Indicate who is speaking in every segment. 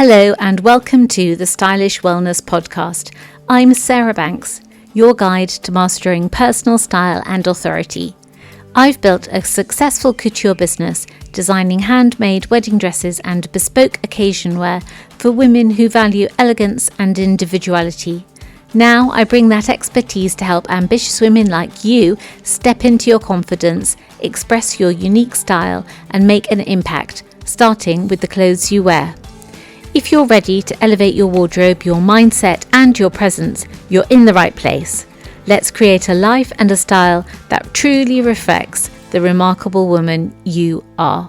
Speaker 1: Hello and welcome to the Stylish Wellness Podcast. I'm Sarah Banks, your guide to mastering personal style and authority. I've built a successful couture business designing handmade wedding dresses and bespoke occasion wear for women who value elegance and individuality. Now I bring that expertise to help ambitious women like you step into your confidence, express your unique style and make an impact, starting with the clothes you wear. If you're ready to elevate your wardrobe, your mindset and your presence, you're in the right place. Let's create a life and a style that truly reflects the remarkable woman you are.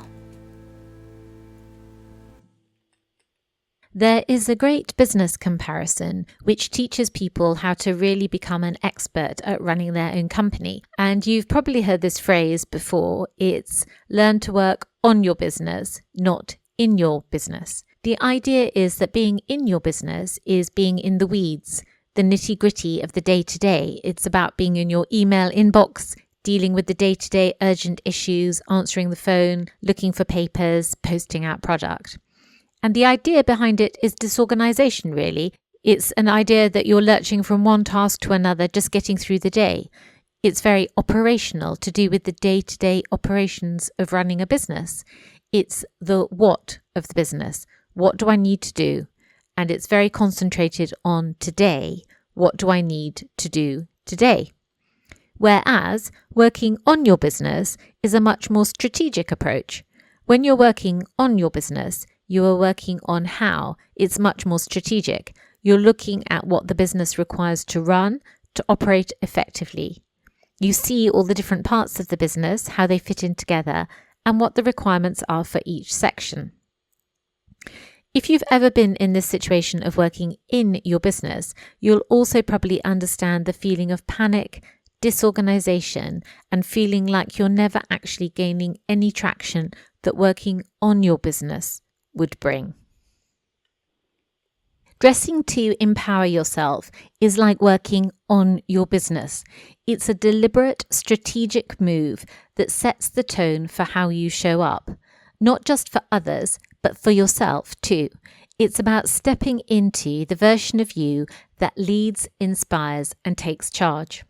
Speaker 1: There is a great business comparison which teaches people how to really become an expert at running their own company. And you've probably heard this phrase before. It's learn to work on your business, not in your business. The idea is that being in your business is being in the weeds, the nitty-gritty of the day-to-day. It's about being in your email inbox, dealing with the day-to-day urgent issues, answering the phone, looking for papers, posting out product. And the idea behind it is disorganization, really. It's an idea that you're lurching from one task to another, just getting through the day. It's very operational, to do with the day-to-day operations of running a business. It's the what of the business. What do I need to do? And it's very concentrated on today. What do I need to do today? Whereas working on your business is a much more strategic approach. When you're working on your business, you are working on how. It's much more strategic. You're looking at what the business requires to run, to operate effectively. You see all the different parts of the business, how they fit in together, and what the requirements are for each section. If you've ever been in this situation of working in your business, you'll also probably understand the feeling of panic, disorganization, and feeling like you're never actually gaining any traction that working on your business would bring. Dressing to empower yourself is like working on your business. It's a deliberate, strategic move that sets the tone for how you show up, not just for others, but for yourself too. It's about stepping into the version of you that leads, inspires, and takes charge.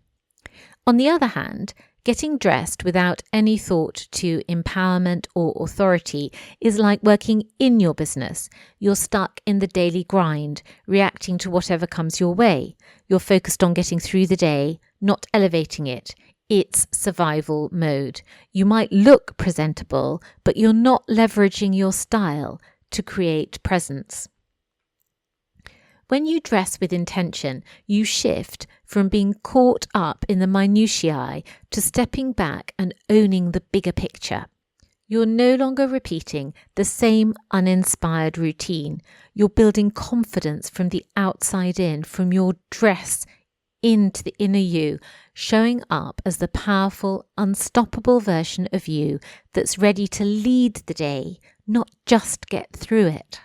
Speaker 1: On the other hand, getting dressed without any thought to empowerment or authority is like working in your business. You're stuck in the daily grind, reacting to whatever comes your way. You're focused on getting through the day, not elevating it. It's survival mode. You might look presentable, but you're not leveraging your style to create presence. When you dress with intention, you shift from being caught up in the minutiae to stepping back and owning the bigger picture. You're no longer repeating the same uninspired routine. You're building confidence from the outside in, from your dress into the inner you, showing up as the powerful, unstoppable version of you that's ready to lead the day, not just get through it.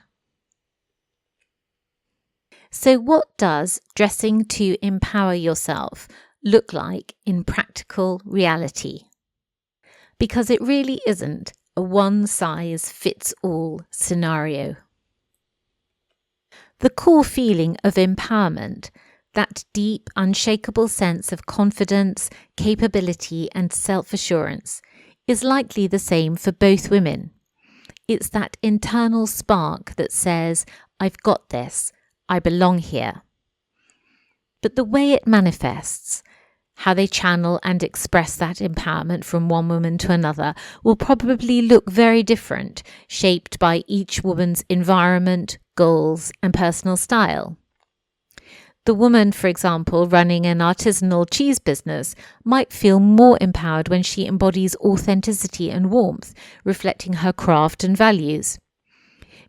Speaker 1: So what does dressing to empower yourself look like in practical reality? Because it really isn't a one-size-fits-all scenario. The core feeling of empowerment, that deep, unshakable sense of confidence, capability, and self-assurance, is likely the same for both women. It's that internal spark that says, I've got this, I belong here. But the way it manifests, how they channel and express that empowerment from one woman to another, will probably look very different, shaped by each woman's environment, goals, and personal style. The woman, for example, running an artisanal cheese business might feel more empowered when she embodies authenticity and warmth, reflecting her craft and values.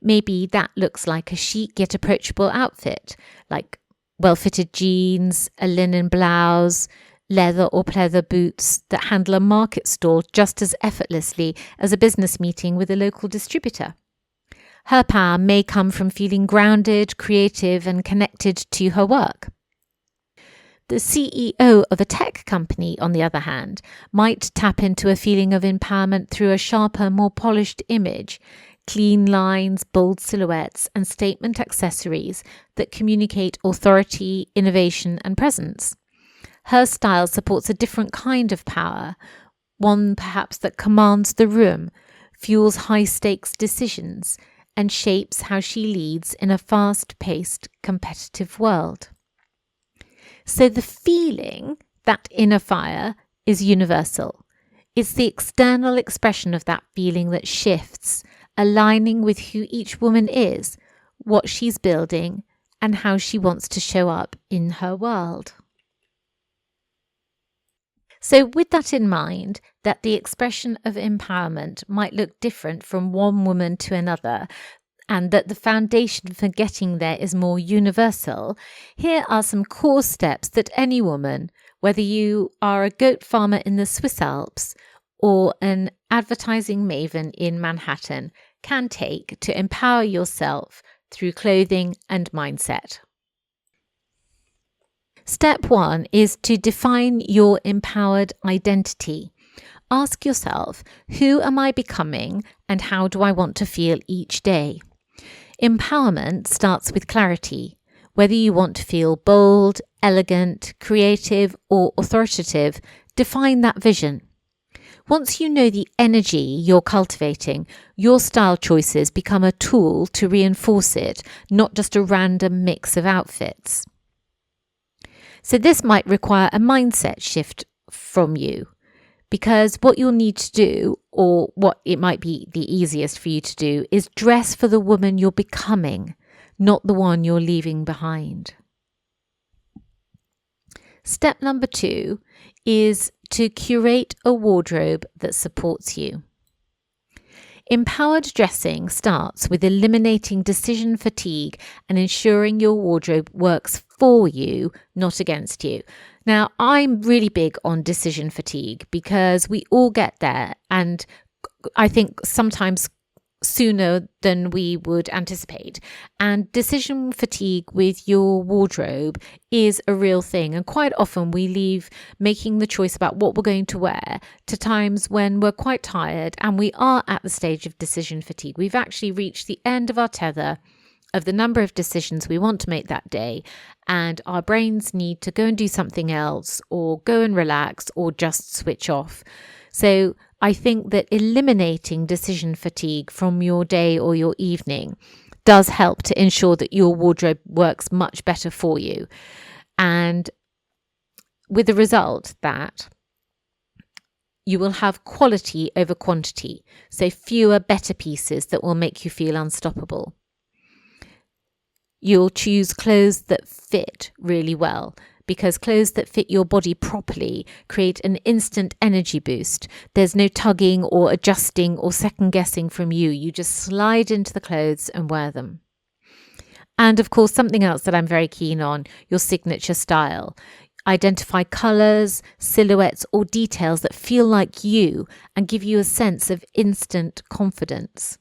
Speaker 1: Maybe that looks like a chic yet approachable outfit, like well-fitted jeans, a linen blouse, leather or pleather boots that handle a market stall just as effortlessly as a business meeting with a local distributor. Her power may come from feeling grounded, creative, and connected to her work. The CEO of a tech company, on the other hand, might tap into a feeling of empowerment through a sharper, more polished image, clean lines, bold silhouettes, and statement accessories that communicate authority, innovation, and presence. Her style supports a different kind of power, one perhaps that commands the room, fuels high-stakes decisions, and shapes how she leads in a fast-paced, competitive world. So the feeling, that inner fire, is universal. It's the external expression of that feeling that shifts, aligning with who each woman is, what she's building, and how she wants to show up in her world. So with that in mind, that the expression of empowerment might look different from one woman to another, and that the foundation for getting there is more universal, here are some core steps that any woman, whether you are a goat farmer in the Swiss Alps or an advertising maven in Manhattan, can take to empower yourself through clothing and mindset. Step 1 is to define your empowered identity. Ask yourself, who am I becoming and how do I want to feel each day? Empowerment starts with clarity. Whether you want to feel bold, elegant, creative, or authoritative, define that vision. Once you know the energy you're cultivating, your style choices become a tool to reinforce it, not just a random mix of outfits. So this might require a mindset shift from you, because what you'll need to do, or what it might be the easiest for you to do, is dress for the woman you're becoming, not the one you're leaving behind. Step number 2 is to curate a wardrobe that supports you. Empowered dressing starts with eliminating decision fatigue and ensuring your wardrobe works for you, not against you. Now, I'm really big on decision fatigue because we all get there, and I think sometimes sooner than we would anticipate. And decision fatigue with your wardrobe is a real thing. And quite often we leave making the choice about what we're going to wear to times when we're quite tired and we are at the stage of decision fatigue. We've actually reached the end of our tether of the number of decisions we want to make that day, and our brains need to go and do something else, or go and relax, or just switch off. So I think that eliminating decision fatigue from your day or your evening does help to ensure that your wardrobe works much better for you. And with the result that you will have quality over quantity, so fewer better pieces that will make you feel unstoppable. You'll choose clothes that fit really well, because clothes that fit your body properly create an instant energy boost. There's no tugging or adjusting or second guessing from you. You just slide into the clothes and wear them. And of course, something else that I'm very keen on, your signature style. Identify colours, silhouettes, or details that feel like you and give you a sense of instant confidence.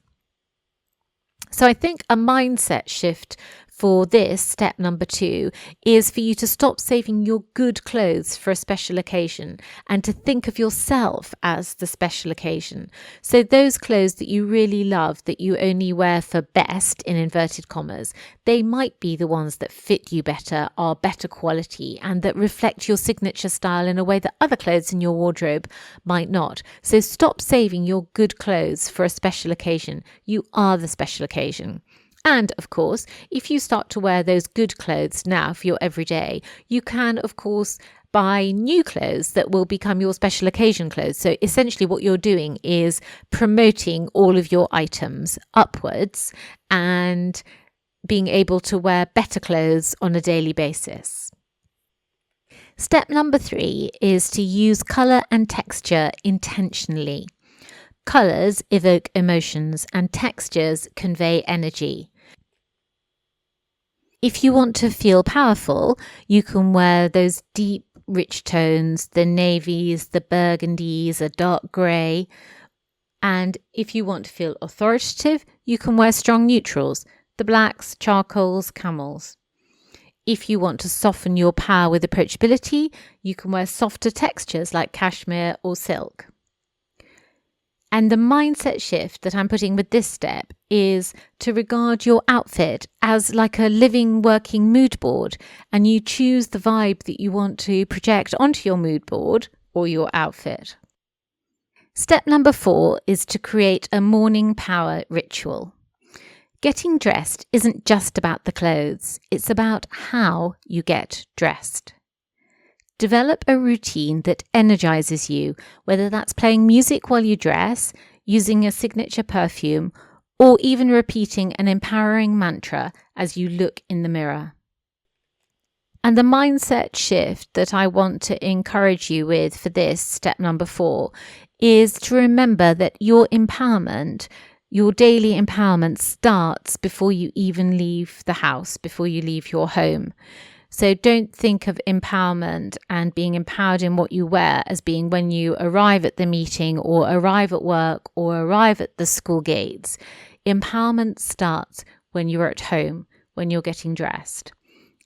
Speaker 1: So I think a mindset shift for this, step number 2, is for you to stop saving your good clothes for a special occasion and to think of yourself as the special occasion. So those clothes that you really love, that you only wear for best, in inverted commas, they might be the ones that fit you better, are better quality, and that reflect your signature style in a way that other clothes in your wardrobe might not. So stop saving your good clothes for a special occasion. You are the special occasion. And of course, if you start to wear those good clothes now for your everyday, you can, of course, buy new clothes that will become your special occasion clothes. So essentially what you're doing is promoting all of your items upwards and being able to wear better clothes on a daily basis. Step number 3 is to use colour and texture intentionally. Colours evoke emotions and textures convey energy. If you want to feel powerful, you can wear those deep, rich tones, the navies, the burgundies, a dark grey. And if you want to feel authoritative, you can wear strong neutrals, the blacks, charcoals, camels. If you want to soften your power with approachability, you can wear softer textures like cashmere or silk. And the mindset shift that I'm putting with this step is to regard your outfit as like a living, working mood board, and you choose the vibe that you want to project onto your mood board or your outfit. Step number 4 is to create a morning power ritual. Getting dressed isn't just about the clothes, it's about how you get dressed. Develop a routine that energizes you, whether that's playing music while you dress, using a signature perfume, or even repeating an empowering mantra as you look in the mirror. And the mindset shift that I want to encourage you with for this, step number 4, is to remember that your empowerment, your daily empowerment, starts before you even leave the house, before you leave your home. So don't think of empowerment and being empowered in what you wear as being when you arrive at the meeting or arrive at work or arrive at the school gates. Empowerment starts when you're at home, when you're getting dressed.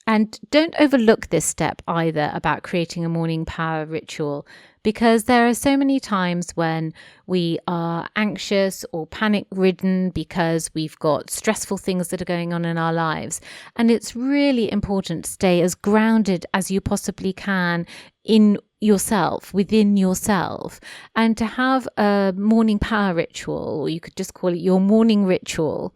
Speaker 1: And don't overlook this step either about creating a morning power ritual, because there are so many times when we are anxious or panic-ridden because we've got stressful things that are going on in our lives. And it's really important to stay as grounded as you possibly can in yourself, within yourself, and to have a morning power ritual, or you could just call it your morning ritual,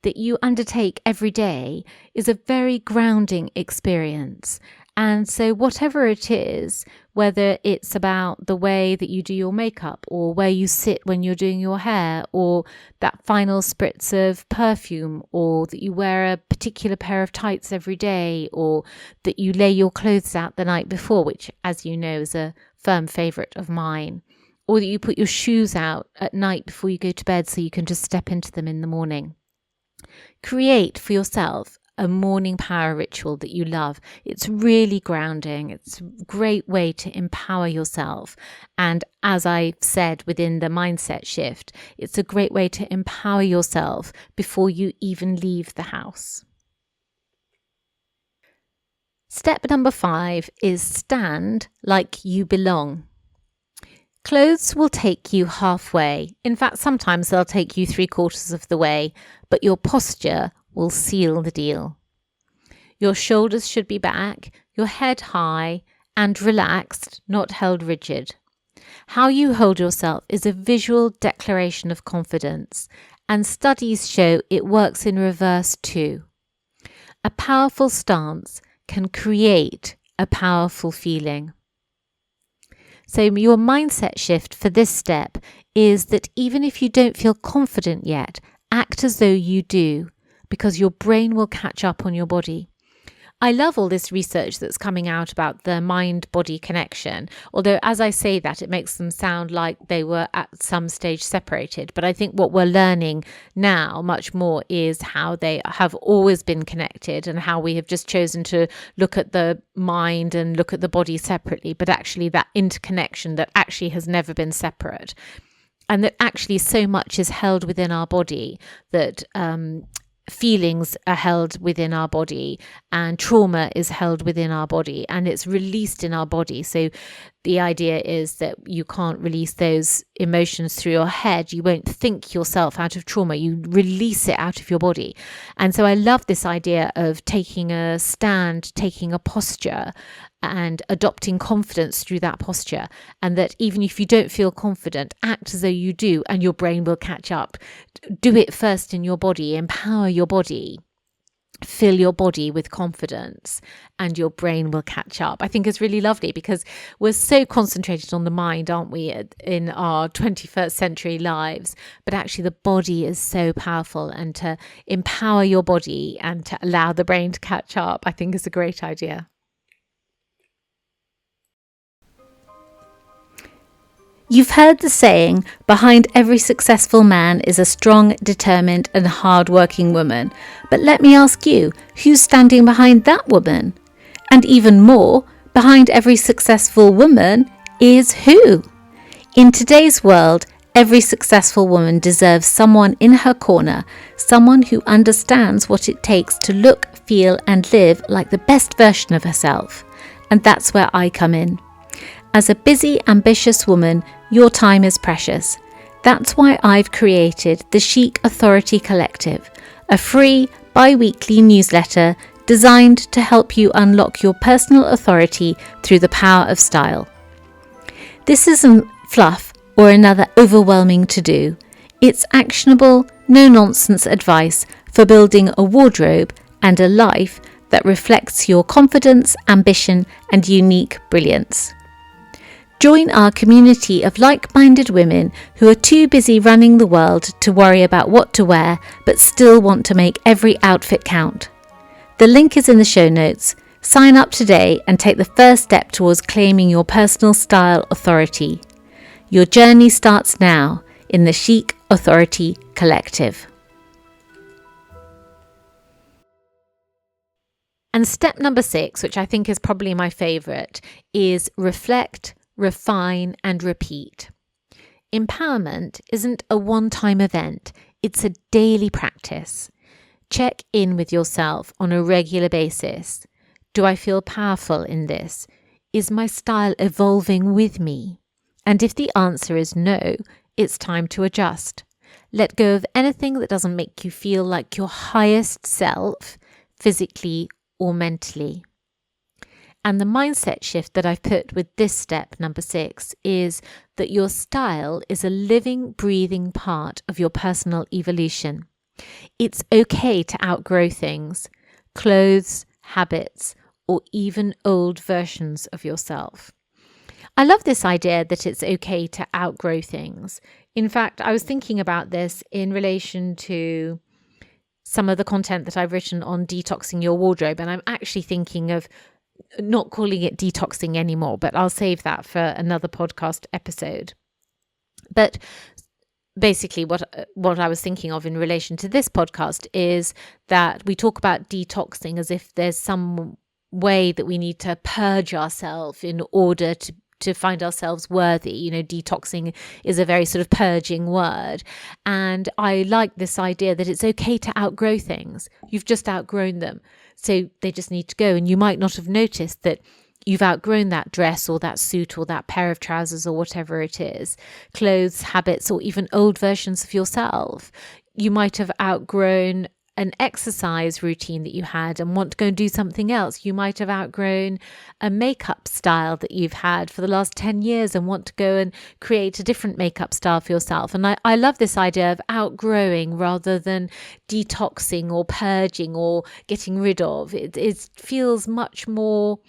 Speaker 1: that you undertake every day is a very grounding experience. And so whatever it is, whether it's about the way that you do your makeup or where you sit when you're doing your hair, or that final spritz of perfume, or that you wear a particular pair of tights every day, or that you lay your clothes out the night before, which, as you know, is a firm favourite of mine, or that you put your shoes out at night before you go to bed so you can just step into them in the morning. Create for yourself a morning power ritual that you love. It's really grounding. It's a great way to empower yourself. And as I've said within the mindset shift, it's a great way to empower yourself before you even leave the house. Step number 5 is stand like you belong. Clothes will take you halfway. In fact, sometimes they'll take you 3/4 of the way, but your posture will seal the deal. Your shoulders should be back, your head high and relaxed, not held rigid. How you hold yourself is a visual declaration of confidence, and studies show it works in reverse too. A powerful stance can create a powerful feeling. So your mindset shift for this step is that even if you don't feel confident yet, act as though you do, because your brain will catch up on your body. I love all this research that's coming out about the mind-body connection, although as I say that, it makes them sound like they were at some stage separated. But I think what we're learning now much more is how they have always been connected, and how we have just chosen to look at the mind and look at the body separately, but actually that interconnection that actually has never been separate. And that actually so much is held within our body, that feelings are held within our body, and trauma is held within our body, and it's released in our body. So the idea is that you can't release those emotions through your head. You won't think yourself out of trauma. You release it out of your body. And so I love this idea of taking a stand, taking a posture, and adopting confidence through that posture. And that even if you don't feel confident, act as though you do, and your brain will catch up. Do it first in your body, empower your body. Fill your body with confidence, and your brain will catch up. I think it's really lovely, because we're so concentrated on the mind, aren't we, in our 21st century lives? But actually the body is so powerful, and to empower your body and to allow the brain to catch up, I think is a great idea. You've heard the saying, behind every successful man is a strong, determined and hard-working woman. But let me ask you, who's standing behind that woman? And even more, behind every successful woman is who? In today's world, every successful woman deserves someone in her corner, someone who understands what it takes to look, feel and live like the best version of herself. And that's where I come in. As a busy, ambitious woman, your time is precious. That's why I've created the Chic Authority Collective, a free bi-weekly newsletter designed to help you unlock your personal authority through the power of style. This isn't fluff or another overwhelming to-do. It's actionable, no-nonsense advice for building a wardrobe and a life that reflects your confidence, ambition, and unique brilliance. Join our community of like-minded women who are too busy running the world to worry about what to wear, but still want to make every outfit count. The link is in the show notes. Sign up today and take the first step towards claiming your personal style authority. Your journey starts now in the Chic Authority Collective. And step number 6, which I think is probably my favourite, is reflect, refine and repeat. Empowerment isn't a one-time event, it's a daily practice. Check in with yourself on a regular basis. Do I feel powerful in this? Is my style evolving with me? And if the answer is no, it's time to adjust. Let go of anything that doesn't make you feel like your highest self, physically or mentally. And the mindset shift that I've put with this step, number 6, is that your style is a living, breathing part of your personal evolution. It's okay to outgrow things, clothes, habits, or even old versions of yourself. I love this idea that it's okay to outgrow things. In fact, I was thinking about this in relation to some of the content that I've written on detoxing your wardrobe, and I'm actually thinking of not calling it detoxing anymore, but I'll save that for another podcast episode. But basically what I was thinking of in relation to this podcast is that we talk about detoxing as if there's some way that we need to purge ourselves in order to find ourselves worthy. Detoxing is a very sort of purging word. And I like this idea that it's okay to outgrow things. You've just outgrown them. So they just need to go. And you might not have noticed that you've outgrown that dress or that suit or that pair of trousers or whatever it is, clothes, habits, or even old versions of yourself. You might have outgrown an exercise routine that you had and want to go and do something else. You might have outgrown a makeup style that you've had for the last 10 years and want to go and create a different makeup style for yourself. And I love this idea of outgrowing rather than detoxing or purging or getting rid of. It feels much more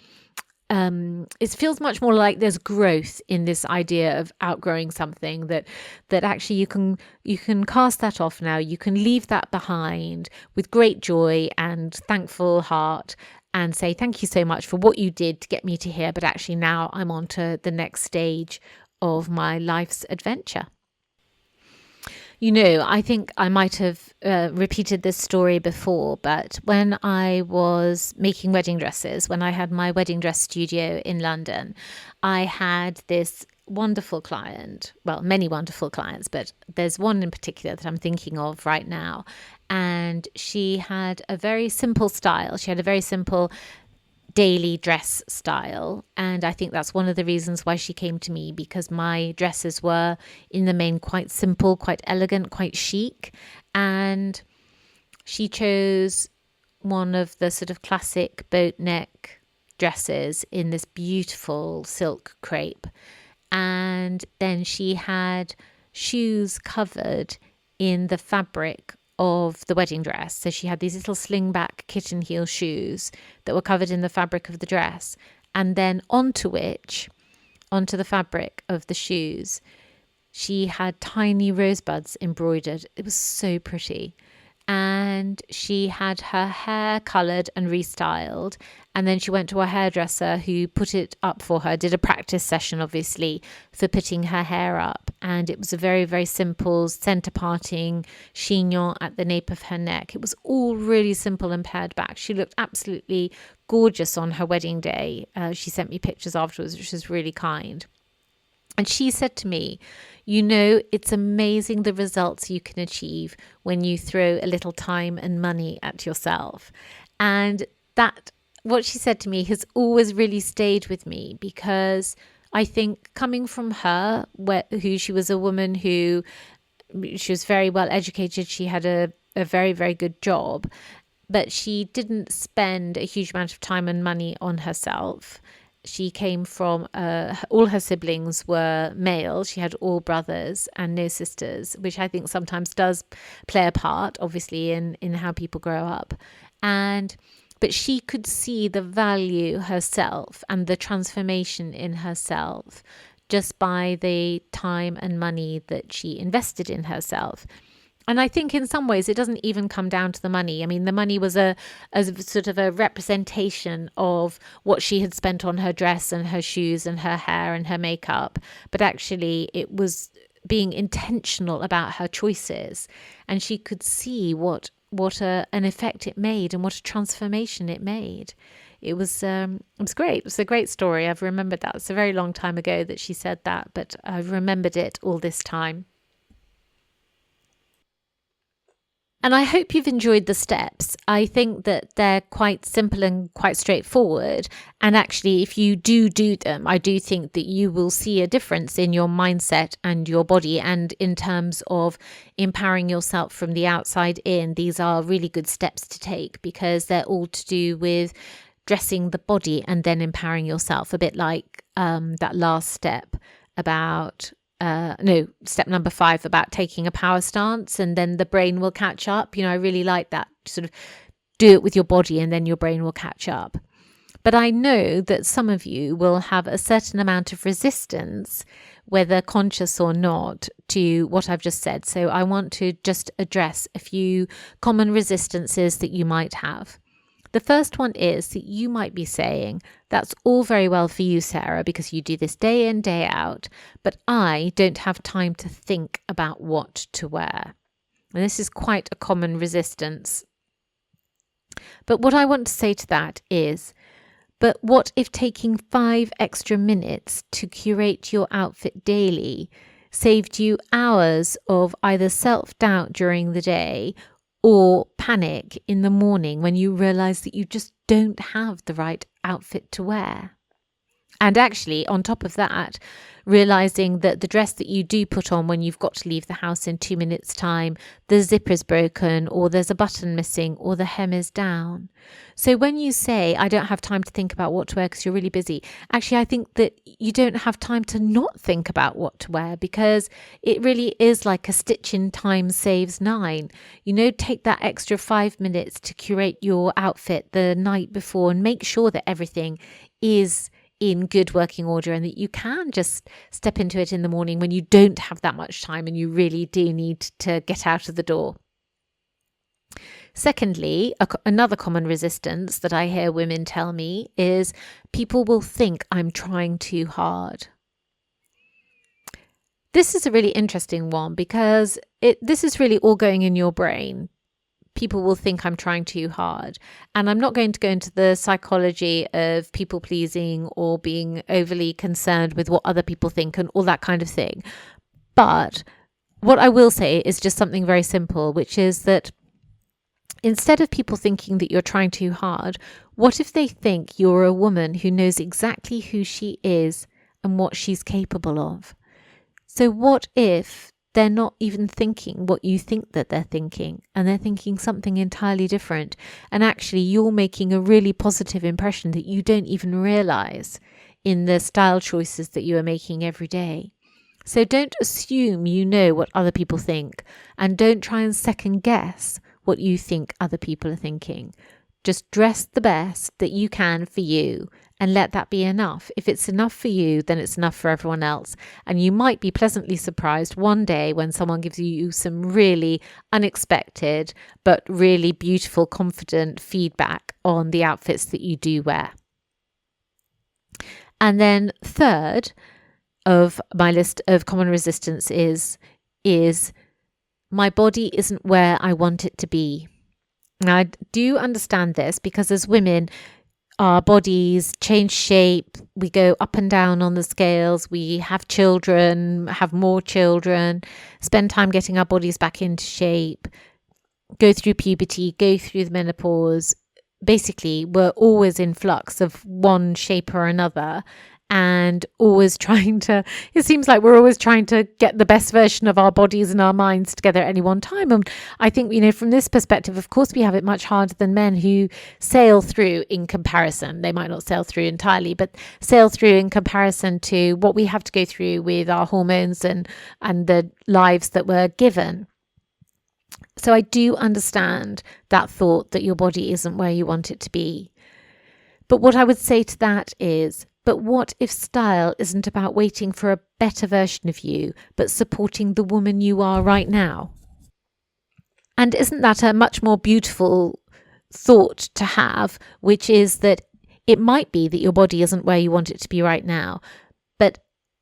Speaker 1: like there's growth in this idea of outgrowing something, that actually you can cast that off now. You can leave that behind with great joy and thankful heart and say thank you so much for what you did to get me to here, but actually now I'm on to the next stage of my life's adventure. I think I might have repeated this story before, but when I was making wedding dresses, when I had my wedding dress studio in London, I had this wonderful client, well, many wonderful clients, but there's one in particular that I'm thinking of right now. And she had a very simple style. She had a very simple daily dress style, and I think that's one of the reasons why she came to me, because my dresses were in the main quite simple, quite elegant, quite chic, and she chose one of the sort of classic boat neck dresses in this beautiful silk crepe, and then she had shoes covered in the fabric of the wedding dress. So she had these little slingback kitten heel shoes that were covered in the fabric of the dress, and then onto the fabric of the shoes, she had tiny rosebuds embroidered. It was so pretty. And she had her hair coloured and restyled, and then she went to a hairdresser who put it up for her, did a practice session obviously for putting her hair up, and it was a very, very simple centre parting chignon at the nape of her neck. It was all really simple and pared back. She looked absolutely gorgeous on her wedding day. She sent me pictures afterwards, which was really kind. And she said to me, it's amazing the results you can achieve when you throw a little time and money at yourself. And that, what she said to me, has always really stayed with me, because I think coming from her, who she was a woman who she was very well educated, she had a very, very good job, but she didn't spend a huge amount of time and money on herself. She came from all her siblings were male. She had all brothers and no sisters, which I think sometimes does play a part, obviously, in how people grow up. But she could see the value herself and the transformation in herself just by the time and money that she invested in herself. And I think in some ways it doesn't even come down to the money. I mean, the money was a sort of a representation of what she had spent on her dress and her shoes and her hair and her makeup. But actually it was being intentional about her choices. And she could see what an effect it made and what a transformation it made. It was great. It was a great story. I've remembered that. It's a very long time ago that she said that, but I've remembered it all this time. And I hope you've enjoyed the steps. I think that they're quite simple and quite straightforward. And actually, if you do them, I do think that you will see a difference in your mindset and your body. And in terms of empowering yourself from the outside in, these are really good steps to take because they're all to do with dressing the body and then empowering yourself, a bit like that last step about step number 5 about taking a power stance, and then the brain will catch up. I really like that, sort of do it with your body and then your brain will catch up. But I know that some of you will have a certain amount of resistance, whether conscious or not, to what I've just said. So I want to just address a few common resistances that you might have. The first one is that you might be saying, that's all very well for you, Sarah, because you do this day in, day out, but I don't have time to think about what to wear. And this is quite a common resistance. But what I want to say to that is, but what if taking 5 extra minutes to curate your outfit daily saved you hours of either self-doubt during the day or panic in the morning when you realize that you just don't have the right outfit to wear? And actually, on top of that, realizing that the dress that you do put on when you've got to leave the house in 2 minutes' time, the zipper is broken, or there's a button missing, or the hem is down. So when you say, I don't have time to think about what to wear because you're really busy, actually, I think that you don't have time to not think about what to wear, because it really is like a stitch in time saves 9. Take that extra 5 minutes to curate your outfit the night before and make sure that everything is in good working order and that you can just step into it in the morning when you don't have that much time and you really do need to get out of the door. Secondly, another common resistance that I hear women tell me is people will think I'm trying too hard. This is a really interesting one because this is really all going in your brain. People will think I'm trying too hard. And I'm not going to go into the psychology of people pleasing or being overly concerned with what other people think and all that kind of thing. But what I will say is just something very simple, which is that instead of people thinking that you're trying too hard, what if they think you're a woman who knows exactly who she is and what she's capable of? So what if they're not even thinking what you think that they're thinking, and they're thinking something entirely different, and actually you're making a really positive impression that you don't even realize in the style choices that you are making every day? So don't assume you know what other people think, and don't try and second guess what you think other people are thinking. Just dress the best that you can for you and let that be enough. If it's enough for you, then it's enough for everyone else. And you might be pleasantly surprised one day when someone gives you some really unexpected but really beautiful, confident feedback on the outfits that you do wear. And then third of my list of common resistance is my body isn't where I want it to be. Now, I do understand this because as women, our bodies change shape. We go up and down on the scales. We have children, have more children, spend time getting our bodies back into shape, go through puberty, go through the menopause. Basically, we're always in flux of one shape or another. and always trying to, it seems like we're always trying to get the best version of our bodies and our minds together at any one time. And I think, from this perspective, of course, we have it much harder than men who sail through in comparison. They might not sail through entirely, but sail through in comparison to what we have to go through with our hormones and the lives that we're given. So I do understand that thought that your body isn't where you want it to be. But what I would say to that is, but what if style isn't about waiting for a better version of you, but supporting the woman you are right now? And isn't that a much more beautiful thought to have, which is that it might be that your body isn't where you want it to be right now, but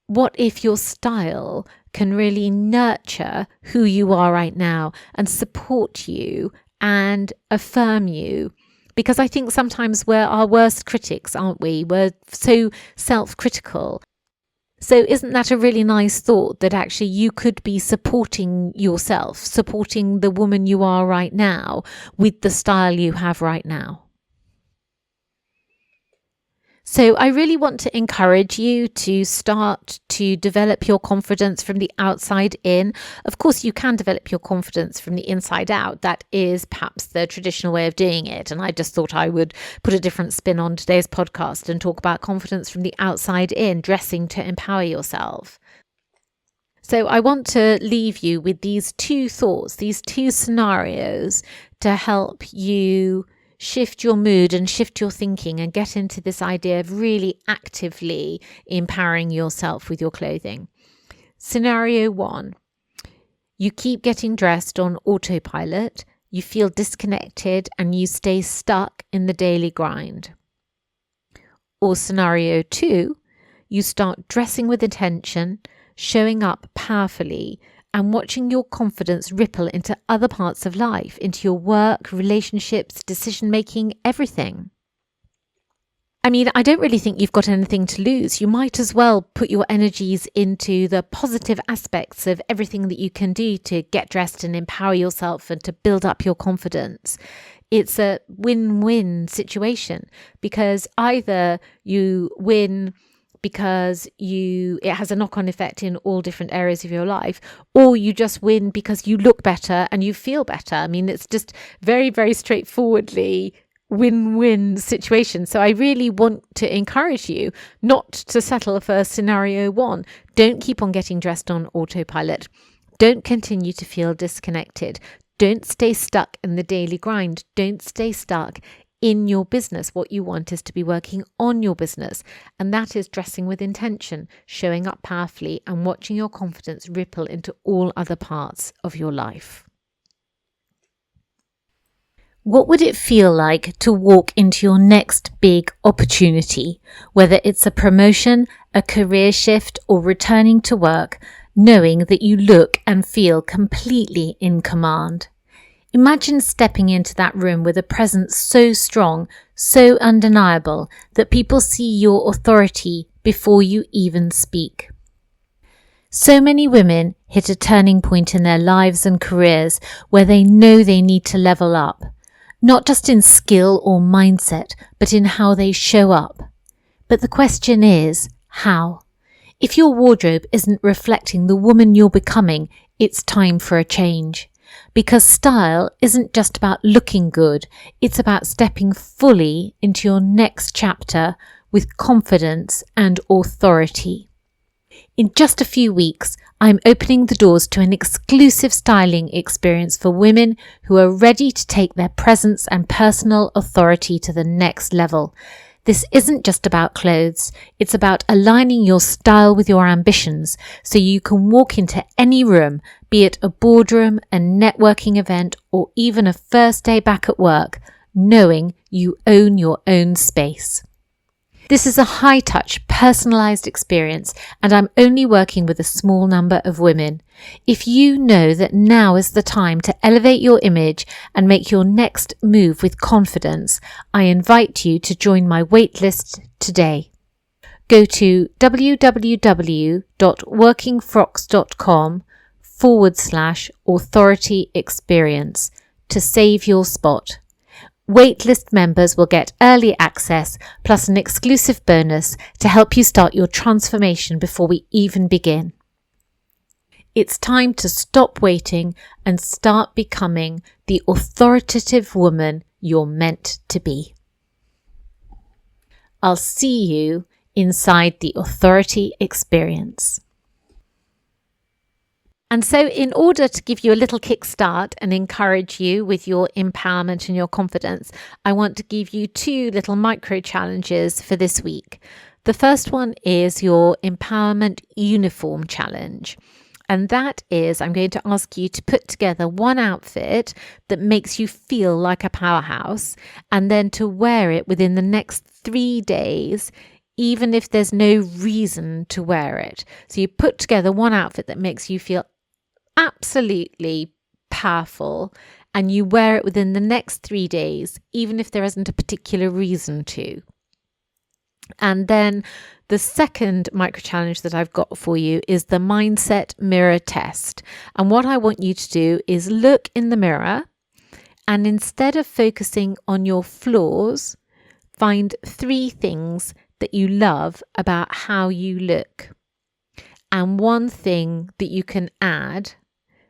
Speaker 1: what if your style can really nurture who you are right now and support you and affirm you? Because I think sometimes we're our worst critics, aren't we? We're so self-critical. So isn't that a really nice thought, that actually you could be supporting yourself, supporting the woman you are right now with the style you have right now? So I really want to encourage you to start to develop your confidence from the outside in. Of course, you can develop your confidence from the inside out. That is perhaps the traditional way of doing it. And I just thought I would put a different spin on today's podcast and talk about confidence from the outside in, dressing to empower yourself. So I want to leave you with these two thoughts, these two scenarios to help you shift your mood and shift your thinking and get into this idea of really actively empowering yourself with your clothing. Scenario 1, you keep getting dressed on autopilot, you feel disconnected and you stay stuck in the daily grind. Or scenario 2, you start dressing with intention, showing up powerfully, and watching your confidence ripple into other parts of life, into your work, relationships, decision-making, everything. I mean, I don't really think you've got anything to lose. You might as well put your energies into the positive aspects of everything that you can do to get dressed and empower yourself and to build up your confidence. It's a win-win situation, because either you win because it has a knock-on effect in all different areas of your life, or you just win because you look better and you feel better. I mean, it's just very, very straightforwardly win-win situation. So I really want to encourage you not to settle for scenario 1. Don't keep on getting dressed on autopilot. Don't continue to feel disconnected. Don't stay stuck in the daily grind. Don't stay stuck in your business. What you want is to be working on your business, and that is dressing with intention, showing up powerfully, and watching your confidence ripple into all other parts of your life. What would it feel like to walk into your next big opportunity, whether it's a promotion, a career shift, or returning to work, knowing that you look and feel completely in command? Imagine stepping into that room with a presence so strong, so undeniable, that people see your authority before you even speak. So many women hit a turning point in their lives and careers where they know they need to level up, not just in skill or mindset, but in how they show up. But the question is, how? If your wardrobe isn't reflecting the woman you're becoming, it's time for a change. Because style isn't just about looking good, it's about stepping fully into your next chapter with confidence and authority. In just a few weeks, I'm opening the doors to an exclusive styling experience for women who are ready to take their presence and personal authority to the next level. This isn't just about clothes, it's about aligning your style with your ambitions so you can walk into any room, be it a boardroom, a networking event, or even a first day back at work, knowing you own your own space. This is a high-touch, personalised experience, and I'm only working with a small number of women. If you know that now is the time to elevate your image and make your next move with confidence, I invite you to join my waitlist today. Go to www.workingfrocks.com/authority experience to save your spot. Waitlist members will get early access plus an exclusive bonus to help you start your transformation before we even begin. It's time to stop waiting and start becoming the authoritative woman you're meant to be. I'll see you inside the Authority Experience. And so in order to give you a little kickstart and encourage you with your empowerment and your confidence, I want to give you 2 little micro challenges for this week. The first one is your Empowerment Uniform Challenge. And that is, I'm going to ask you to put together one outfit that makes you feel like a powerhouse and then to wear it within the next 3 days, even if there's no reason to wear it. So you put together one outfit that makes you feel absolutely powerful and you wear it within the next 3 days, even if there isn't a particular reason to. And then the second micro challenge that I've got for you is the mindset mirror test. And what I want you to do is look in the mirror and instead of focusing on your flaws, find 3 things that you love about how you look. And 1 thing that you can add,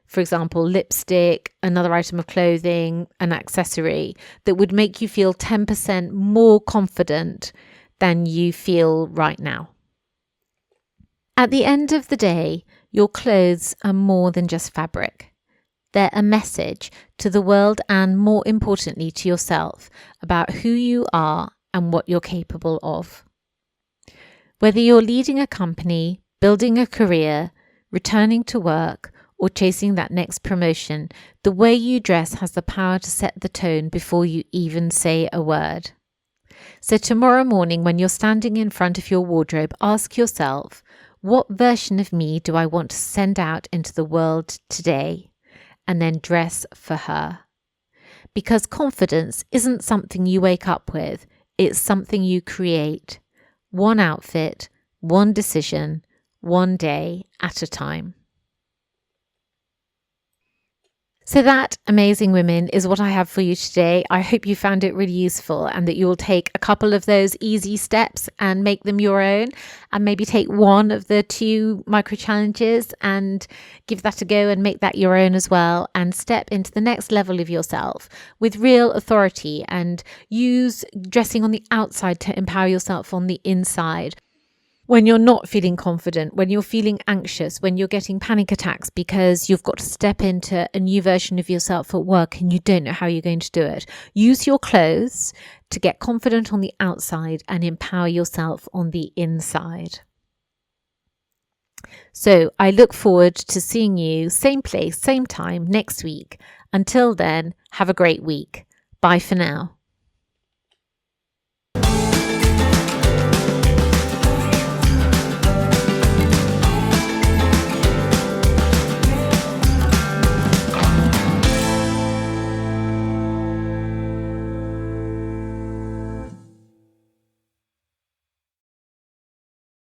Speaker 1: for example, lipstick, another item of clothing, an accessory that would make you feel 10% more confident than you feel right now. At the end of the day, your clothes are more than just fabric. They're a message to the world and, more importantly, to yourself about who you are and what you're capable of. Whether you're leading a company, building a career, returning to work, or chasing that next promotion, the way you dress has the power to set the tone before you even say a word. So tomorrow morning, when you're standing in front of your wardrobe, ask yourself, what version of me do I want to send out into the world today? And then dress for her. Because confidence isn't something you wake up with, it's something you create. One outfit, one decision, one day at a time. So that, amazing women, is what I have for you today. I hope you found it really useful and that you will take a couple of those easy steps and make them your own, and maybe take one of the 2 micro challenges and give that a go and make that your own as well, and step into the next level of yourself with real authority and use dressing on the outside to empower yourself on the inside. When you're not feeling confident, when you're feeling anxious, when you're getting panic attacks because you've got to step into a new version of yourself at work and you don't know how you're going to do it, use your clothes to get confident on the outside and empower yourself on the inside. So I look forward to seeing you same place, same time next week. Until then, have a great week. Bye for now.